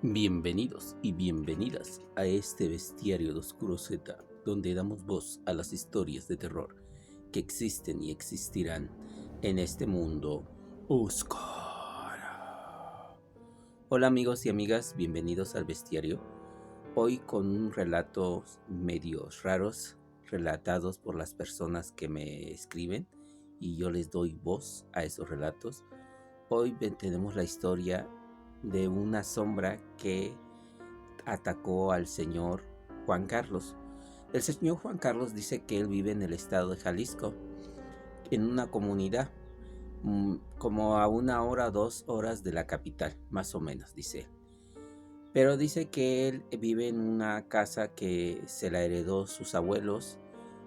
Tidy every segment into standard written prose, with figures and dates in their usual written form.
Bienvenidos y bienvenidas a este bestiario de Oscuro Z, donde damos voz a las historias de terror que existen y existirán en este mundo oscuro. Hola amigos y amigas, bienvenidos al bestiario. Hoy con un relato medios raros, relatados por las personas que me escriben y yo les doy voz a esos relatos. Hoy tenemos la historia de una sombra que atacó al señor Juan Carlos. El señor Juan Carlos dice que él vive en el estado de Jalisco, en una comunidad como a 1 hora o 2 horas de la capital, más o menos, dice él. Pero dice que él vive en una casa que se la heredó sus abuelos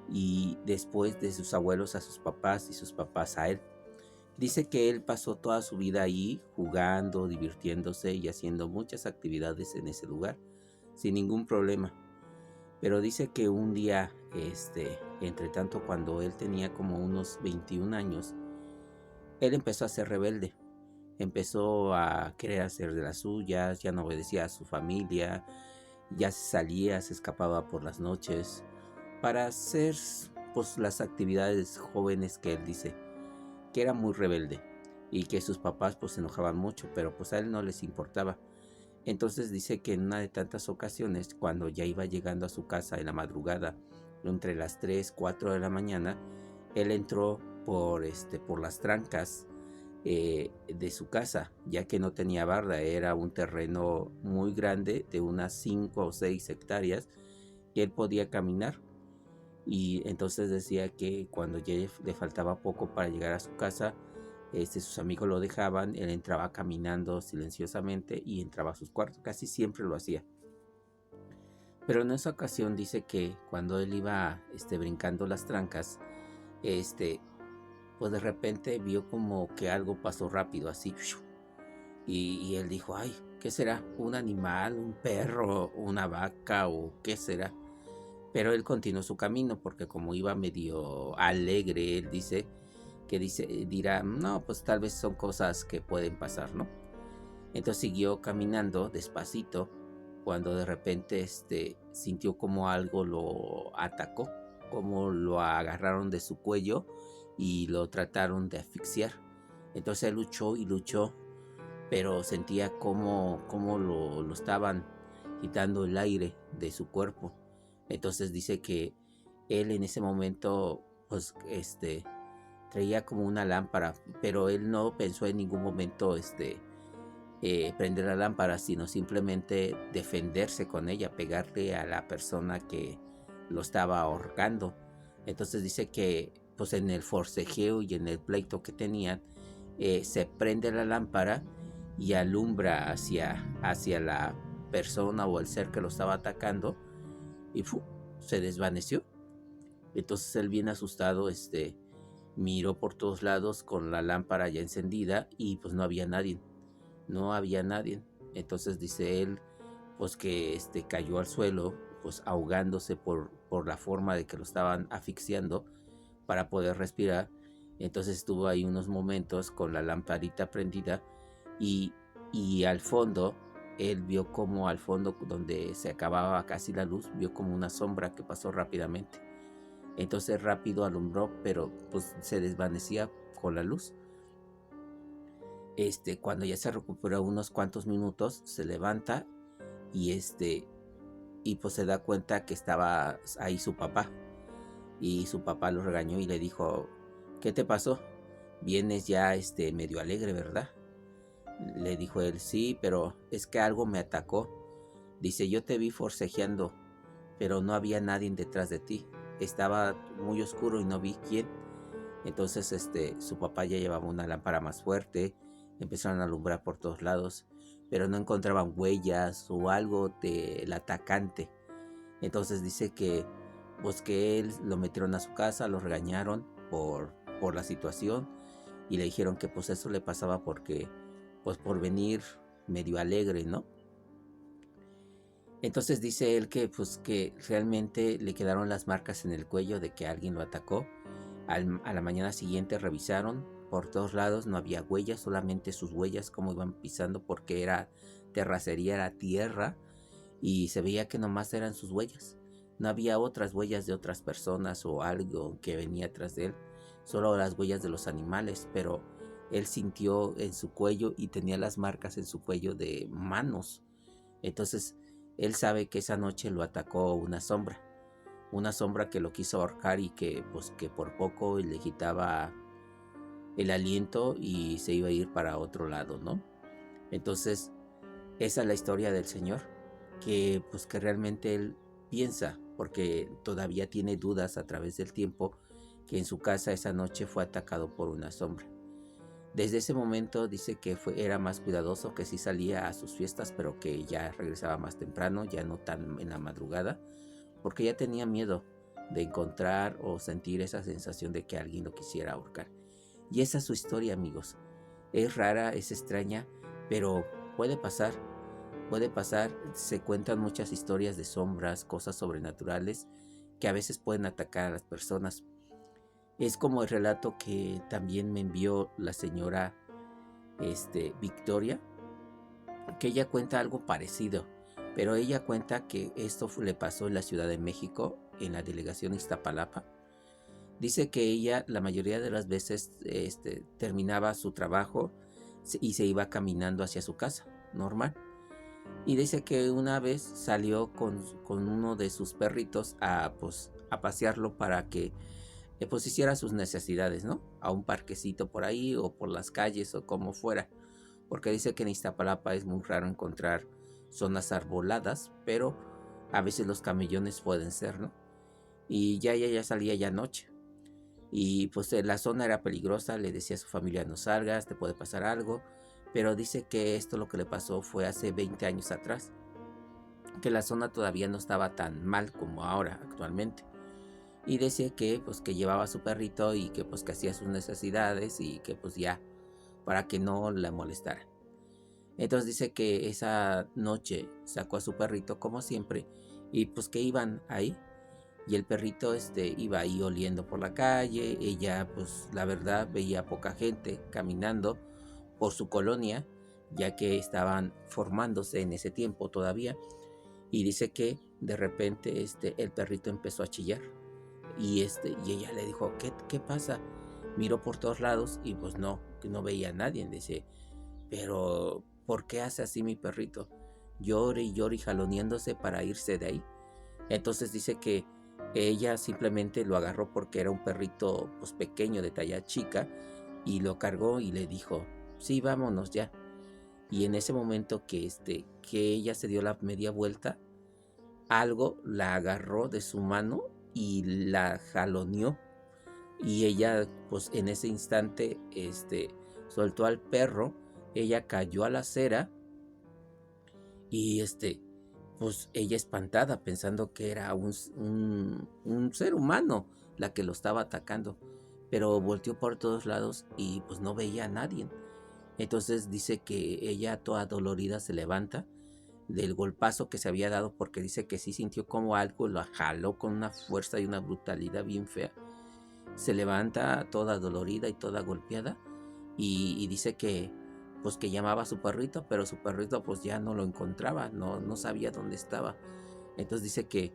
y después de sus abuelos a sus papás y sus papás a él. Dice que él pasó toda su vida ahí jugando, divirtiéndose y haciendo muchas actividades en ese lugar sin ningún problema. Pero dice que un día, entre tanto cuando él tenía como unos 21 años, él empezó a ser rebelde. Empezó a querer hacer de las suyas, ya no obedecía a su familia, ya se salía, se escapaba por las noches para hacer pues las actividades jóvenes que él dice, que era muy rebelde y que sus papás pues se enojaban mucho, pero pues a él no les importaba. Entonces dice que en una de tantas ocasiones, cuando ya iba llegando a su casa en la madrugada, entre las 3, 4 de la mañana, él entró por las trancas de su casa, ya que no tenía barda, era un terreno muy grande de unas 5 o 6 hectáreas que él podía caminar. Y entonces decía que cuando ya le faltaba poco para llegar a su casa, sus amigos lo dejaban, él entraba caminando silenciosamente y entraba a sus cuartos, casi siempre lo hacía. Pero en esa ocasión dice que cuando él iba brincando las trancas, este, pues de repente vio como que algo pasó rápido, así, y él dijo, ay, ¿qué será? ¿Un animal, un perro, una vaca o qué será? Pero él continuó su camino porque como iba medio alegre, él dice que dirá, no, pues tal vez son cosas que pueden pasar, ¿no? Entonces siguió caminando despacito cuando de repente sintió como algo lo atacó, como lo agarraron de su cuello y lo trataron de asfixiar. Entonces él luchó y luchó, pero sentía como lo estaban quitando el aire de su cuerpo. Entonces dice que él en ese momento pues traía como una lámpara, pero él no pensó en ningún momento prender la lámpara, sino simplemente defenderse con ella, pegarle a la persona que lo estaba ahorcando. Entonces dice que pues en el forcejeo y en el pleito que tenían, se prende la lámpara y alumbra hacia la persona o el ser que lo estaba atacando y se desvaneció. Entonces él bien asustado miró por todos lados con la lámpara ya encendida y pues no había nadie, no había nadie. Entonces dice él pues que cayó al suelo pues ahogándose por la forma de que lo estaban asfixiando para poder respirar. Entonces estuvo ahí unos momentos con la lamparita prendida y, y al fondo él vio como al fondo donde se acababa casi la luz, vio como una sombra que pasó rápidamente. Entonces rápido alumbró, pero pues se desvanecía con la luz. Cuando ya se recuperó unos cuantos minutos, se levanta y y pues se da cuenta que estaba ahí su papá. Y su papá lo regañó y le dijo, ¿qué te pasó? Vienes ya medio alegre, ¿verdad? Le dijo él, sí, pero es que algo me atacó. Dice, yo te vi forcejeando, pero no había nadie detrás de ti. Estaba muy oscuro y no vi quién. Entonces su papá ya llevaba una lámpara más fuerte, empezaron a alumbrar por todos lados, pero no encontraban huellas o algo del atacante. Entonces dice que pues que él lo metieron a su casa, lo regañaron por la situación y le dijeron que pues eso le pasaba porque pues por venir medio alegre, ¿no? Entonces dice él que pues que realmente le quedaron las marcas en el cuello de que alguien lo atacó. A la mañana siguiente revisaron por todos lados, no había huellas, solamente sus huellas como iban pisando porque era terracería, era tierra y se veía que nomás eran sus huellas. No había otras huellas de otras personas o algo que venía atrás de él, solo las huellas de los animales, pero él sintió en su cuello y tenía las marcas en su cuello de manos. Entonces él sabe que esa noche lo atacó una sombra que lo quiso ahorcar y que pues que por poco le quitaba el aliento y se iba a ir para otro lado, ¿no? Entonces esa es la historia del Señor, que pues que realmente él piensa, porque todavía tiene dudas a través del tiempo, que en su casa esa noche fue atacado por una sombra. Desde ese momento dice que era más cuidadoso, que sí salía a sus fiestas, pero que ya regresaba más temprano, ya no tan en la madrugada, porque ya tenía miedo de encontrar o sentir esa sensación de que alguien lo quisiera ahorcar. Y esa es su historia, amigos. Es rara, es extraña, pero puede pasar. Puede pasar, se cuentan muchas historias de sombras, cosas sobrenaturales que a veces pueden atacar a las personas. Es como el relato que también me envió la señora Victoria, que ella cuenta algo parecido, pero ella cuenta que esto le pasó en la Ciudad de México, en la delegación Iztapalapa. Dice que ella la mayoría de las veces terminaba su trabajo y se iba caminando hacia su casa, normal. Y dice que una vez salió con uno de sus perritos a pasearlo para que pues hiciera sus necesidades, ¿no? A un parquecito por ahí o por las calles o como fuera. Porque dice que en Iztapalapa es muy raro encontrar zonas arboladas, pero a veces los camellones pueden ser, ¿no? Y ya salía ya noche. Y pues la zona era peligrosa, le decía a su familia no salgas, te puede pasar algo. Pero dice que esto lo que le pasó fue hace 20 años atrás, que la zona todavía no estaba tan mal como ahora actualmente. Y decía que pues que llevaba a su perrito y que pues que hacía sus necesidades y que pues ya para que no la molestaran. Entonces dice que esa noche sacó a su perrito como siempre y pues que iban ahí y el perrito iba ahí oliendo por la calle. Ella pues la verdad veía poca gente caminando por su colonia, ya que estaban formándose en ese tiempo todavía. Y dice que de repente el perrito empezó a chillar y ella le dijo, ¿qué pasa? Miró por todos lados y pues no, que no veía a nadie. Dice, pero ¿por qué hace así mi perrito? Llore y llore y jaloneándose para irse de ahí. Entonces dice que ella simplemente lo agarró porque era un perrito pues pequeño de talla chica y lo cargó y le dijo, sí, vámonos ya. Y en ese momento que ella se dio la media vuelta, algo la agarró de su mano y la jaloneó. Y ella, pues en ese instante, soltó al perro. Ella cayó a la acera y pues ella espantada, pensando que era un ser humano la que lo estaba atacando. Pero volteó por todos lados y pues no veía a nadie. Entonces dice que ella toda dolorida se levanta del golpazo que se había dado, porque dice que sí sintió como algo lo jaló con una fuerza y una brutalidad bien fea. Se levanta toda dolorida y toda golpeada y dice que pues que llamaba a su perrito, pero su perrito pues ya no lo encontraba, no sabía dónde estaba. Entonces dice que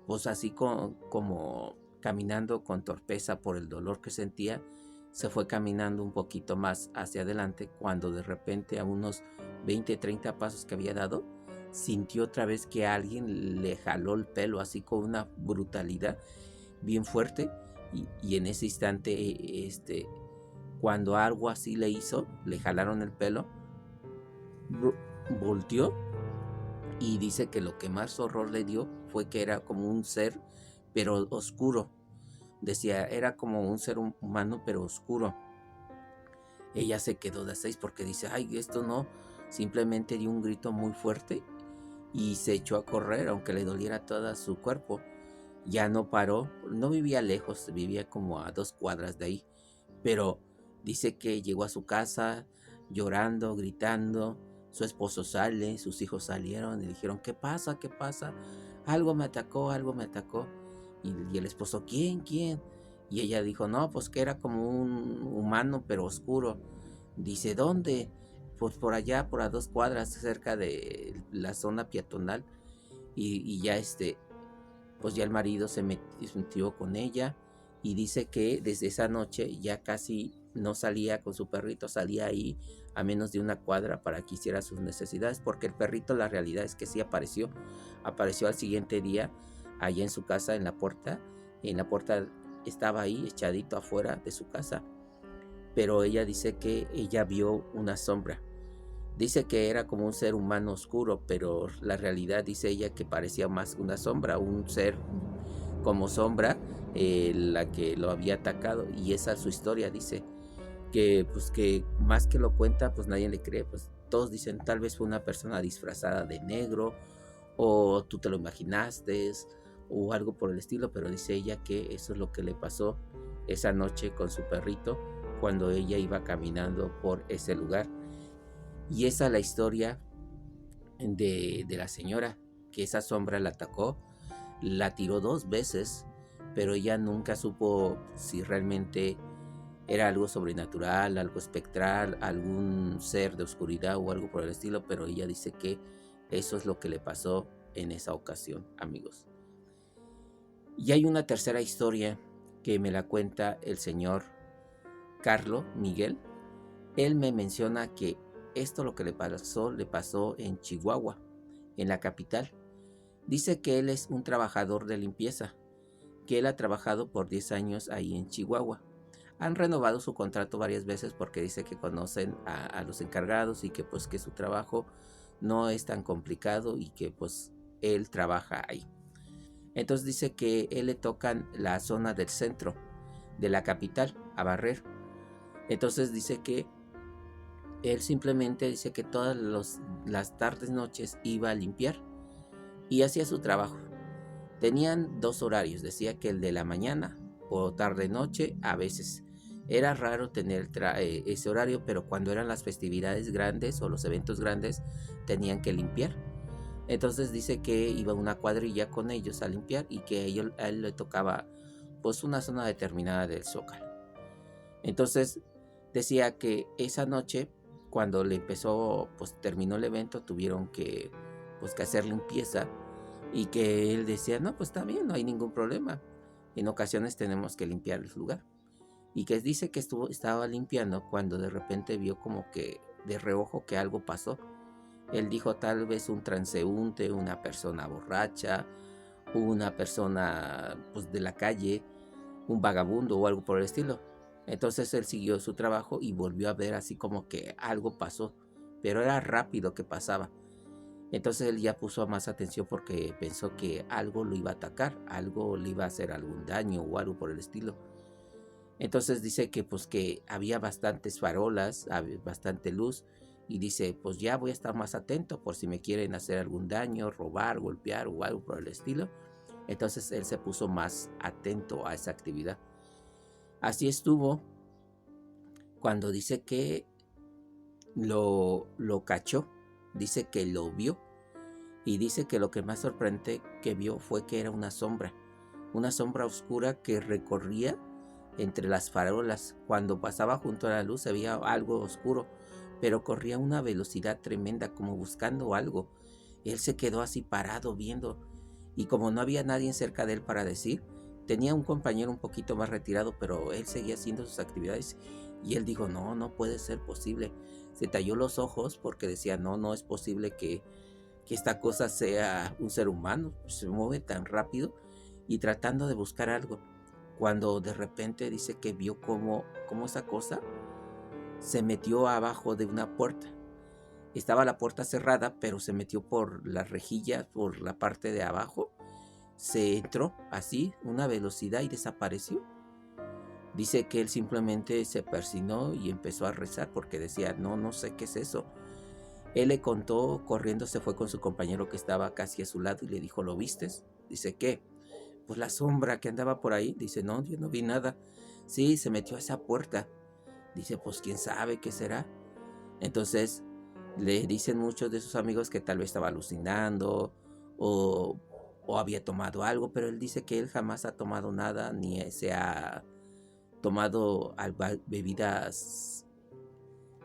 pues así como caminando con torpeza por el dolor que sentía, se fue caminando un poquito más hacia adelante, cuando de repente a unos 20-30 pasos que había dado, sintió otra vez que alguien le jaló el pelo así con una brutalidad bien fuerte. Y en ese instante, cuando algo así le hizo, le jalaron el pelo, volteó y dice que lo que más horror le dio fue que era como un ser, pero oscuro. Decía, era como un ser humano, pero oscuro. Ella se quedó de seis porque dice, ay, esto no, simplemente dio un grito muy fuerte y se echó a correr, aunque le doliera todo su cuerpo. Ya no paró, no vivía lejos, vivía como a 2 cuadras de ahí, pero dice que llegó a su casa llorando, gritando. Su esposo sale, sus hijos salieron y le dijeron, ¿qué pasa? ¿Qué pasa? Algo me atacó, algo me atacó. Y el esposo, ¿quién? Y ella dijo, no, pues que era como un humano, pero oscuro. Dice, ¿dónde? Pues por allá, por a 2 cuadras, cerca de la zona peatonal. Y ya pues ya el marido se metió con ella y dice que desde esa noche ya casi no salía con su perrito, salía ahí a menos de 1 cuadra para que hiciera sus necesidades, porque el perrito, la realidad es que sí apareció al siguiente día allá en su casa, en la puerta estaba ahí echadito afuera de su casa, pero ella dice que ella vio una sombra. Dice que era como un ser humano oscuro, pero la realidad dice ella que parecía más una sombra, un ser como sombra, la que lo había atacado, y esa es su historia. Dice que pues que más que lo cuenta, pues nadie le cree, pues todos dicen tal vez fue una persona disfrazada de negro o tú te lo imaginaste o algo por el estilo, pero dice ella que eso es lo que le pasó esa noche con su perrito cuando ella iba caminando por ese lugar. Y esa es la historia de la señora, que esa sombra la atacó, la tiró 2 veces, pero ella nunca supo si realmente era algo sobrenatural, algo espectral, algún ser de oscuridad o algo por el estilo, pero ella dice que eso es lo que le pasó en esa ocasión, amigos. Y hay una tercera historia que me la cuenta el señor Carlo Miguel. Él me menciona que esto lo que le pasó en Chihuahua, en la capital. Dice que él es un trabajador de limpieza, que él ha trabajado por 10 años ahí en Chihuahua. Han renovado su contrato varias veces porque dice que conocen a los encargados y que pues que su trabajo no es tan complicado y que pues él trabaja ahí. Entonces dice que él le tocan la zona del centro de la capital a barrer. Entonces dice que él simplemente dice que todas las tardes, noches iba a limpiar y hacía su trabajo. Tenían 2 horarios, decía que el de la mañana o tarde-noche a veces. Era raro tener ese horario, pero cuando eran las festividades grandes o los eventos grandes tenían que limpiar. Entonces dice que iba una cuadrilla con ellos a limpiar y que a él le tocaba pues una zona determinada del Zócalo. Entonces decía que esa noche, cuando le empezó, pues terminó el evento, tuvieron que pues que hacer limpieza y que él decía, no, pues está bien, no hay ningún problema. En ocasiones tenemos que limpiar el lugar. Y que dice que estaba limpiando cuando de repente vio como que de reojo que algo pasó. Él dijo tal vez un transeúnte, una persona borracha, una persona pues de la calle, un vagabundo o algo por el estilo. Entonces él siguió su trabajo y volvió a ver así como que algo pasó, pero era rápido que pasaba. Entonces él ya puso más atención porque pensó que algo lo iba a atacar, algo le iba a hacer algún daño o algo por el estilo. Entonces dice que pues que había bastantes farolas, bastante luz y dice pues ya voy a estar más atento por si me quieren hacer algún daño, robar, golpear o algo por el estilo. Entonces él se puso más atento a esa actividad. Así estuvo cuando dice que lo cachó, dice que lo vio y dice que lo que más sorprendente que vio fue que era una sombra oscura que recorría entre las farolas. Cuando pasaba junto a la luz se veía algo oscuro, pero corría a una velocidad tremenda como buscando algo. Él se quedó así parado viendo y como no había nadie cerca de él para decir, tenía un compañero un poquito más retirado, pero él seguía haciendo sus actividades y él dijo, no, no puede ser posible. Se talló los ojos porque decía, no, no es posible que esta cosa sea un ser humano, se mueve tan rápido y tratando de buscar algo. Cuando de repente dice que vio como esa cosa se metió abajo de una puerta. Estaba la puerta cerrada, pero se metió por la rejilla, por la parte de abajo. Se entró así, una velocidad y desapareció. Dice que él simplemente se persinó y empezó a rezar porque decía, no, no sé qué es eso. Él le contó, corriendo se fue con su compañero que estaba casi a su lado y le dijo, ¿lo vistes? Dice, ¿qué? Pues la sombra que andaba por ahí. Dice, no, yo no vi nada. Sí, se metió a esa puerta. Dice, pues quién sabe qué será. Entonces le dicen muchos de sus amigos que tal vez estaba alucinando o había tomado algo, pero él dice que él jamás ha tomado nada ni se ha tomado bebidas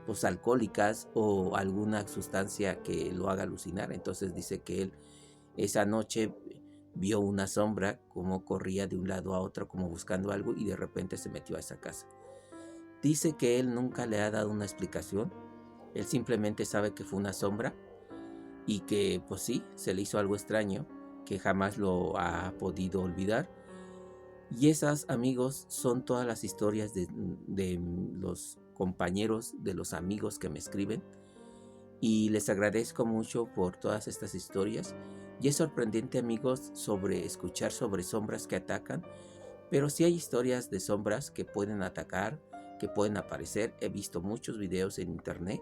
pues alcohólicas o alguna sustancia que lo haga alucinar. Entonces dice que él esa noche vio una sombra como corría de un lado a otro como buscando algo y de repente se metió a esa casa. Dice que él nunca le ha dado una explicación, él simplemente sabe que fue una sombra y que pues sí, se le hizo algo extraño que jamás lo ha podido olvidar. Y esas, amigos, son todas las historias de los compañeros, de los amigos que me escriben. Y les agradezco mucho por todas estas historias. Y es sorprendente, amigos, escuchar sobre sombras que atacan. Pero sí hay historias de sombras que pueden atacar, que pueden aparecer. He visto muchos videos en internet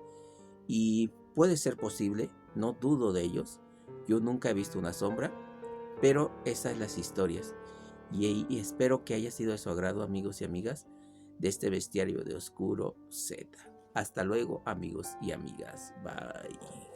y puede ser posible, no dudo de ellos. Yo nunca he visto una sombra, pero esas son las historias. Y espero que haya sido de su agrado, amigos y amigas, de este bestiario de Oscuro Z. Hasta luego, amigos y amigas. Bye.